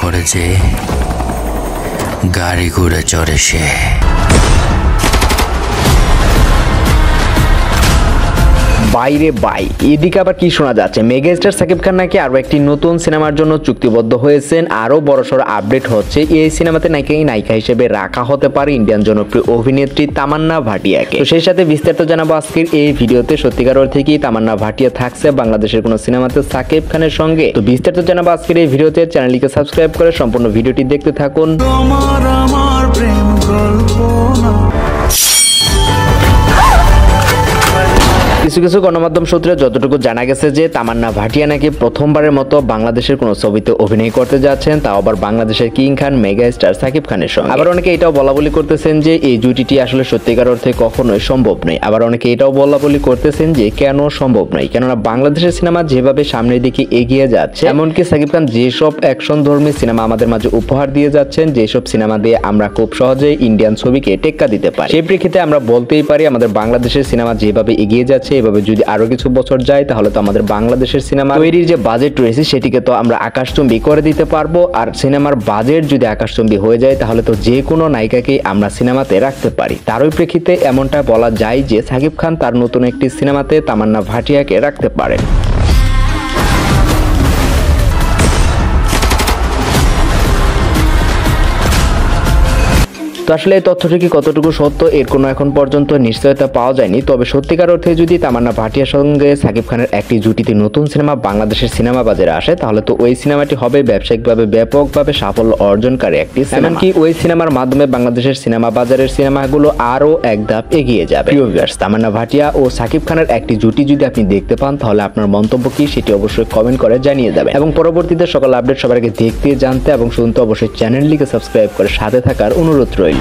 করে যে গাড়ি ঘুরে চড়ে সে। বাইরে বাই, এদিকে আবার কি শোনা যাচ্ছে? মেগাস্টার সাকিব খান নাকি আরো একটি নতুন সিনেমার জন্য চুক্তিবদ্ধ হয়েছেন। আরো বড়সড় আপডেট হচ্ছে, এই সিনেমাতে নাকি নায়িকা হিসেবে রাখা হতে পারে ইন্ডিয়ান জনপ্রিয় অভিনেত্রী তামান্না ভাটিয়াকে। তো সেই সাথে বিস্তারিত জানাবো আজকের এই ভিডিওতে। সত্যিকার অর্থে কি তামান্না ভাটিয়া থাকছে বাংলাদেশের কোন সিনেমাতে সাকিব খানের সঙ্গে? তো বিস্তারিত জানাবো আজকের এই ভিডিওতে। চ্যানেলটিকে সাবস্ক্রাইব করে সম্পূর্ণ ভিডিওটি দেখতে থাকুন। কিছু কিছু গণমাধ্যম সূত্রে যতটুকু জানা গেছে যে তামান্না ভাটিয়া নাকি প্রথমবারের মতো বাংলাদেশের কোনো ছবিতে অভিনয় করতে যাচ্ছেন, তাও আবার বাংলাদেশের কিং খান মেগা স্টার সাকিব খানের সঙ্গে। আবার অনেকে এটাও বলা বলি করতেছেন যে এই জুটিটি আসলে সত্যিকার অর্থে কখনোই সম্ভব নয়। আবার অনেকে এটাও বলা বলি করতেছেন যে কেন সম্ভব নয়, কেননা বাংলাদেশের সিনেমা যেভাবে সামনের দিকে এগিয়ে যাচ্ছে, এমনকি সাকিব খান যেসব অ্যাকশন ধর্মী সিনেমা আমাদের মাঝে উপহার দিয়ে যাচ্ছেন, যেসব সিনেমা দিয়ে আমরা খুব সহজে ইন্ডিয়ান ছবিকে টেক্কা দিতে পারি, সেই প্রেক্ষিতে আমরা বলতেই পারি আমাদের বাংলাদেশের সিনেমা যেভাবে এগিয়ে যাচ্ছে, এভাবে যদি আরো কিছু বছর যায় তাহলে তো আমাদের বাংলাদেশের সিনেমা তৈরির যে বাজেট রয়েছে সেটিকে তো আমরা আকাশচুম্বী করে দিতে পারবো। আর সিনেমার বাজেট যদি আকাশচুম্বী হয়ে যায় তাহলে তো যে কোনো নায়িকাকেই আমরা সিনেমাতে রাখতে পারি। তারই প্রেক্ষিতে এমনটা বলা যায় যে সাকিব খান তার নতুন একটি সিনেমাতে তামান্না ভাটিয়াকে রাখতে পারেন। তো আসলে এই তথ্যটি কি কতটুকু সত্য এর কোনো এখন পর্যন্ত নিশ্চয়তা পাওয়া যায়নি। তবে সত্যিকার অর্থে যদি তামান্না ভাটিয়ার সঙ্গে সাকিব খানের একটি জুটিতে নতুন সিনেমা বাংলাদেশের সিনেমা বাজারে আসে তাহলে তো ওই সিনেমাটি হবে ব্যবসায়িকভাবে ব্যাপকভাবে সাফল্য অর্জনকারী একটি সিনেমা। এমনকি ওই সিনেমার মাধ্যমে বাংলাদেশের সিনেমা বাজারের সিনেমাগুলো আরো এক ধাপ এগিয়ে যাবে। প্রিয় ভিউয়ার্স, তামান্না ভাটিয়া ও সাকিব খানের একটি জুটি যদি আপনি দেখতে পান তাহলে আপনার মন্তব্য কি সেটি অবশ্যই কমেন্ট করে জানিয়ে যাবেন। এবং পরবর্তীতে সকল আপডেট সবার আগে দেখতে, জানতে এবং শুনতে অবশ্যই চ্যানেলটিকে সাবস্ক্রাইব করে সাথে থাকার অনুরোধ রইল।